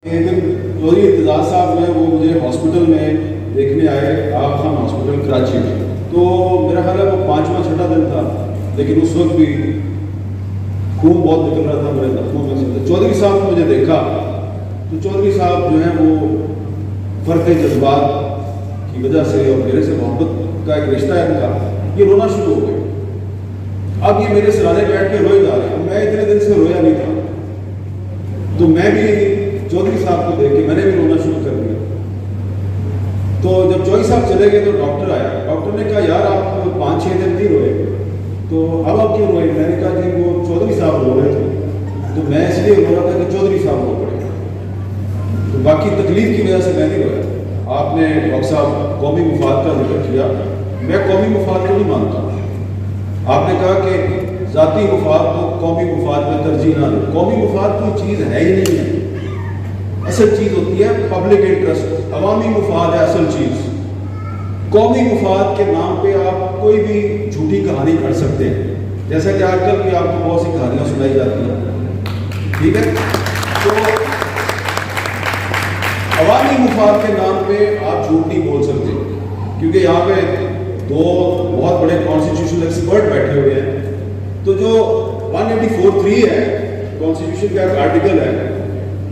ایک دن چودھری امتیاز صاحب جو ہے وہ مجھے ہاسپٹل میں دیکھنے آئے، آغا خان ہاسپٹل کراچی میں. تو میرا خیال ہے وہ 5واں 6واں دن تھا، لیکن اس وقت بھی خون بہت نکل رہا تھا میرے زخموں میں سے. چودھری صاحب نے مجھے دیکھا تو چودھری صاحب جو ہیں وہ فرق جذبات کی وجہ سے اور میرے سے محبت کا ایک رشتہ ہے ان کا، یہ رونا شروع ہو گئے. اب یہ میرے سرانے بیٹھ کے روئے جا رہے ہیں. میں اتنے دن سے رویا نہیں تھا، تو میں بھی چودھری صاحب کو دیکھ کے میں نے بھی رونا شروع کر دیا. تو جب چودھری صاحب چلے گئے تو ڈاکٹر آیا. ڈاکٹر نے کہا یار آپ 5-6 دن نہیں روئے، تو اب آپ کیوں روئے؟ میں نے کہا کہ وہ چودھری صاحب رو رہے تھے تو میں اس لیے رو رہا تھا کہ چودھری صاحب رو پڑے، تو باقی تکلیف کی وجہ سے میں نہیں رویا. آپ نے ڈاکٹر صاحب قومی مفاد کا ذکر کیا، میں قومی مفاد کو نہیں مانتا. آپ نے کہا کہ ذاتی مفاد کو قومی مفاد میں ترجیح نہ دیں. قومی مفاد کوئی چیز ہے ہی نہیں ہے. اصل چیز ہوتی ہے پبلک انٹرسٹ، عوامی مفاد ہے اصل چیز. قومی مفاد کے نام پہ آپ کوئی بھی جھوٹی کہانی کر سکتے ہیں، جیسا کہ آج کل بھی آپ کو بہت سی کہانیاں سنائی جاتی ہیں، ٹھیک ہے. تو عوامی مفاد کے نام پہ آپ جھوٹ نہیں بول سکتے، کیونکہ یہاں پہ دو بہت بڑے کانسٹیٹیوشنل ایکسپرٹ بیٹھے ہوئے ہیں. تو جو 184(3) ہے کانسٹیٹیوشن کا ایک آرٹیکل ہے،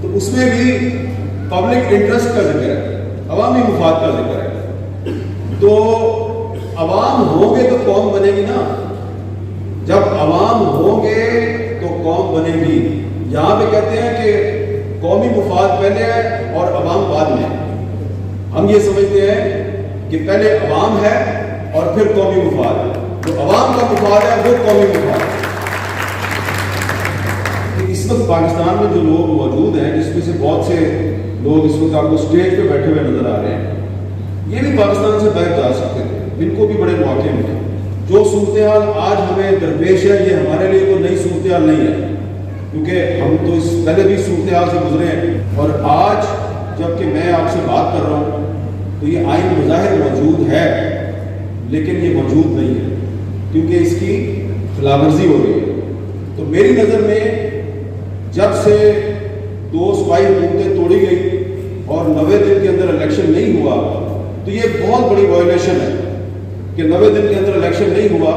تو اس میں بھی پبلک انٹرسٹ کا ذکر ہے، عوامی مفاد کا ذکر ہے. تو عوام ہوں گے تو قوم بنے گی نا. جب عوام ہوں گے تو قوم بنے گی. یہاں پہ کہتے ہیں کہ قومی مفاد پہلے ہے اور عوام بعد میں. ہم یہ سمجھتے ہیں کہ پہلے عوام ہے اور پھر قومی مفاد ہے. تو عوام کا مفاد ہے پھر قومی مفاد ہے. اس وقت پاکستان میں جو لوگ موجود ہیں، جس میں سے بہت سے لوگ اس وقت آپ کو اسٹیج پہ بیٹھے ہوئے نظر آ رہے ہیں، یہ بھی پاکستان سے باہر جا سکتے تھے. ان کو بھی بڑے مواقع ملے. جو صورتحال آج ہمیں درپیش ہے یہ ہمارے لیے کوئی نئی صورتحال نہیں ہے، کیونکہ ہم تو اس پہلے بھی صورتحال سے گزرے ہیں. اور آج جب کہ میں آپ سے بات کر رہا ہوں تو یہ آئین بظاہر موجود ہے، لیکن یہ موجود نہیں ہے کیونکہ اس کی خلاف ورزی ہو رہی ہے. تو میری نظر میں جب سے 2 صوبائی حکومتیں توڑی گئی اور 90 دن کے اندر الیکشن نہیں ہوا، تو یہ بہت بڑی وائلیشن ہے کہ 90 دن کے اندر الیکشن نہیں ہوا،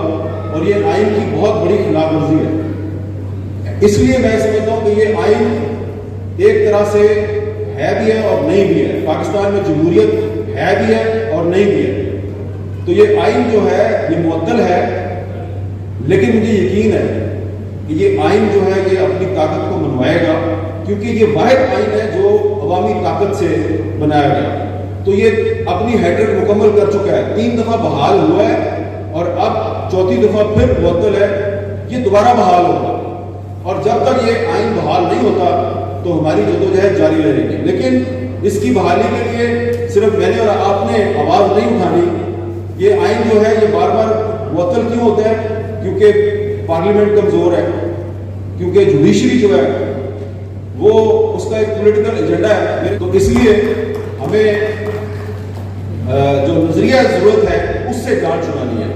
اور یہ آئین کی بہت بڑی خلاف ورزی ہے. اس لیے میں سمجھتا ہوں کہ یہ آئین ایک طرح سے ہے بھی ہے اور نہیں بھی ہے. پاکستان میں جمہوریت ہے بھی ہے اور نہیں بھی ہے. تو یہ آئین جو ہے یہ معطل ہے، لیکن مجھے یقین ہے کہ یہ آئین جو ہے یہ اپنی طاقت کو منوائے گا، کیونکہ یہ واحد آئین ہے جو عوامی طاقت سے بنایا گیا. تو یہ اپنی ہیڈرک مکمل کر چکا ہے. 3 دفعہ بحال ہوا ہے اور اب 4تھی دفعہ پھر معطل ہے. یہ دوبارہ بحال ہوگا، اور جب تک یہ آئین بحال نہیں ہوتا تو ہماری جدوجہد جاری رہے گی. لیکن اس کی بحالی کے لیے صرف میں نے اور آپ نے آواز نہیں اٹھانی. یہ آئین جو ہے یہ بار بار معطل کیوں ہوتا ہے؟ کیونکہ پارلیمنٹ کمزور ہے، کیونکہ جوڈیشری جو ہے وہ اس کا ایک پولیٹیکل ایجنڈا ہے. تو اس لیے ہمیں جو نظریہ ضرورت ہے اس سے جان چھڑانی ہے.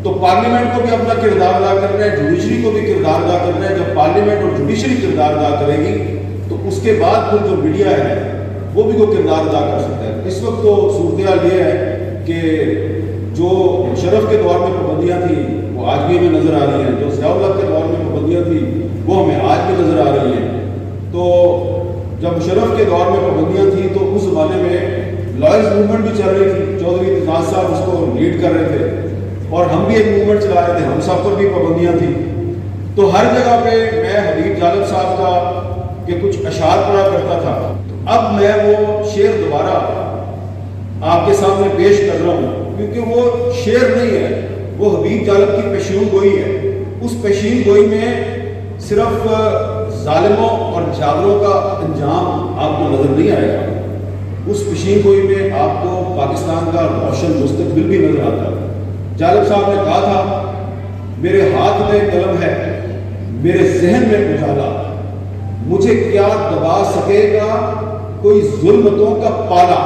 تو پارلیمنٹ کو بھی اپنا کردار ادا کرنا ہے، جوڈیشری کو بھی کردار ادا کرنا ہے. جب پارلیمنٹ اور جوڈیشری کردار ادا کرے گی تو اس کے بعد پھر جو میڈیا ہے وہ بھی کوئی کردار ادا کر سکتا ہے. اس وقت تو صورتحال یہ ہے کہ جو مشرف کے دور میں پابندیاں تھیں وہ آج بھی ہمیں نظر آ رہی ہیں، جو ضیاء الحق کے دور میں پابندیاں تھیں وہ ہمیں آج بھی نظر آ رہی ہیں. تو جب مشرف کے دور میں پابندیاں تھیں تو اس زمانے میں لائرز موومنٹ بھی چل رہی تھی. چودھری امتیاز صاحب اس کو لیڈ کر رہے تھے اور ہم بھی ایک موومنٹ چلا رہے تھے. ہم سب پر بھی پابندیاں تھیں. تو ہر جگہ پہ میں حبیب جالب صاحب کا کہ کچھ اشعار پڑھا کرتا تھا. اب میں وہ شعر دوبارہ آپ کے سامنے پیش کر رہا ہوں، کیونکہ وہ شعر نہیں ہے، وہ حبیب جالب کی پیشین گوئی ہے. اس پیشین گوئی میں صرف ظالموں اور جابروں کا انجام آپ کو نظر نہیں آئے گا. اس پیشین گوئی میں آپ کو پاکستان کا روشن مستقبل بھی نظر آتا ہے. جالب صاحب نے کہا تھا میرے ہاتھ میں قلم ہے، میرے ذہن میں اجالا، مجھے کیا دبا سکے گا کوئی ظلمتوں کا پالا،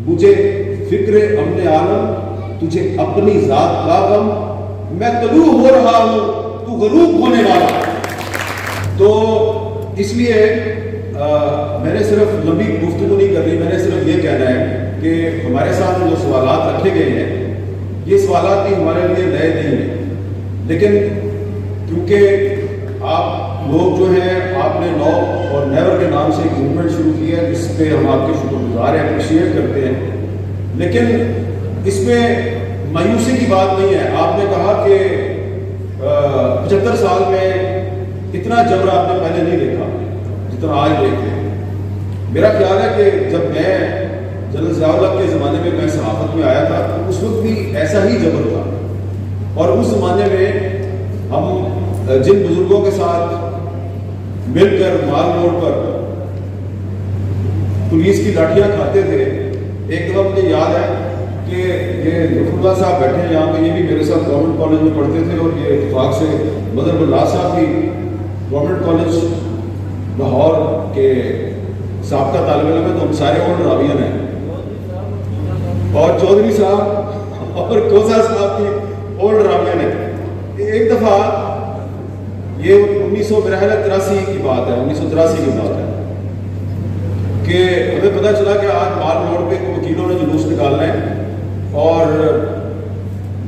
مجھے فکر امن عالم تجھے اپنی ذات کا غم، میں طلوع ہو رہا ہوں تو غروب ہونے والا. تو اس لیے میں نے صرف لمبی گفتگو نہیں کرنی، میں نے صرف یہ کہنا ہے کہ ہمارے سامنے جو سوالات رکھے گئے ہیں یہ سوالات بھی ہمارے لیے نئے نہیں ہیں، لیکن کیونکہ آپ لوگ جو ہیں آپ نے نو اور نیور کے نام سے ایک موومنٹ شروع کی ہے جس پہ ہم آپ کے شکر گزار ہیں، اپریشیٹ کرتے ہیں، لیکن اس میں مایوسی کی بات نہیں ہے۔ آپ نے کہا کہ 75 سال میں اتنا جبر آپ نے پہلے نہیں دیکھا جتنا آج دیکھتے ہیں۔ میرا خیال ہے کہ جب میں جنرل ضیاء الحق کے زمانے میں صحافت میں آیا تھا تو اس وقت بھی ایسا ہی جبر تھا، اور اس زمانے میں ہم جن بزرگوں کے ساتھ مل کر مال روڈ پر پولیس کی لاٹھیاں کھاتے تھے، ایک دفعہ مجھے یاد ہے کہ یہ ظفر اللہ صاحب بیٹھے ہیں یہاں پہ، یہ بھی میرے ساتھ گورنمنٹ کالج میں پڑھتے تھے، اور یہ اتفاق سے مدر اللہ صاحب بھی گورنمنٹ کالج لاہور کے سابقہ طالب علم ہے، تو ہم سارے اولڈ راویین ہیں، اور چودھری صاحب اور کوزا صاحب بھی اولڈ راویین ہیں۔ ایک دفعہ یہ 1983 کی بات ہے، 1983 کی بات ہے کہ ہمیں پتہ چلا کہ آج مال روڈ پہ وکیلوں نے جلوس نکالنا ہے، اور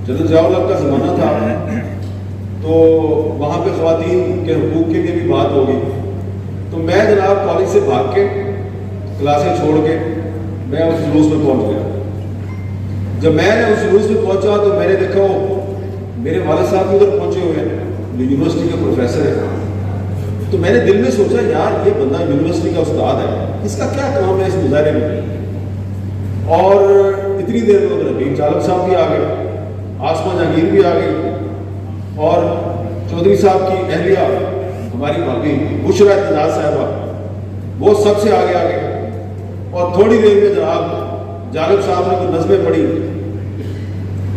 جنرل ضیاء الحق کا زمانہ تھا تو وہاں پہ خواتین کے حقوق کے لیے بھی بات ہوگی، تو میں جناب کالج سے بھاگ کے کلاسیں چھوڑ کے میں اس جلوس میں پہنچ گیا۔ جب میں نے اس جلوس میں پہنچا تو میں نے دیکھا وہ میرے والد صاحب ادھر پہنچے ہوئے ہیں، جو یونیورسٹی کے پروفیسر ہیں، تو میں نے دل میں سوچا یار یہ بندہ یونیورسٹی کا استاد ہے، اس کا کیا کام ہے اس مظاہرے میں؟ اور اتنی دیر میں رحیم چالب صاحب بھی آ گئے، آسما جہانگیر بھی آ گئی، اور چودھری صاحب کی اہلیہ ہماری بھابھی بشرا اعتزاز صاحبہ وہ سب سے آگے آ گئے، اور تھوڑی دیر میں جناب جالب صاحب نے کوئی نظمیں پڑھی،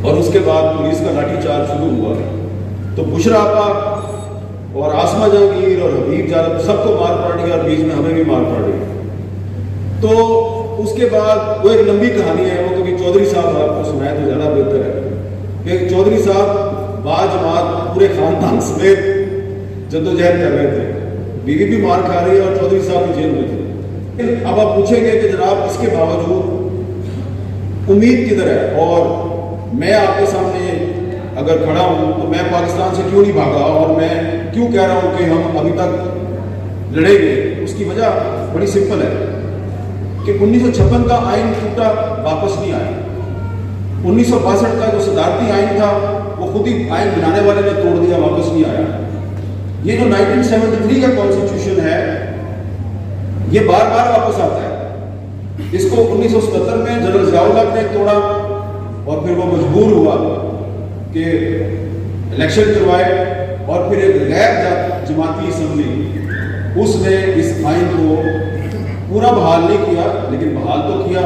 اور اس کے بعد پولیس کا لاٹھی چارج شروع ہوا، تو بشرا آپا اور آسما جہانگیر اور حبیب جالب سب کو مار پڑ گئی، اور بیچ میں ہمیں بھی مار پڑ گئی۔ تو اس کے بعد وہ ایک لمبی کہانی ہے، وہ کیونکہ چودھری صاحب آپ کو سنائے تو زیادہ بہتر ہے کہ چودھری صاحب با جماعت پورے خاندان سمیت جدوجہد کر رہے تھے، بیوی بھی مار کھا رہی ہے اور چودھری صاحب بھی جیل میں تھے۔ اب آپ پوچھیں گے کہ جناب اس کے باوجود امید کدھر ہے، اور میں آپ کے سامنے اگر کھڑا ہوں تو میں پاکستان سے کیوں نہیں بھاگا، اور میں کیوں کہہ رہا ہوں کہ ہم ابھی تک لڑیں گے؟ اس کی وجہ بڑی سمپل ہے کہ 1956 کا آئین ٹوٹا، واپس نہیں آیا۔ 1962 کا جو صدارتی آئین تھا وہ خود ہی آئین بنانے والے نے توڑ دیا، واپس نہیں آیا۔ یہ جو 1973 کا کانسٹیٹیوشن ہے یہ بار بار واپس آتا ہے۔ اس کو 1977 میں جنرل ضیاء الحق نے توڑا، اور پھر وہ مجبور ہوا کہ الیکشن کروائے، اور پھر ایک غیر جماعتی اسمبلی اس نے اس آئین کو پورا بحال نہیں کیا لیکن بحال تو کیا۔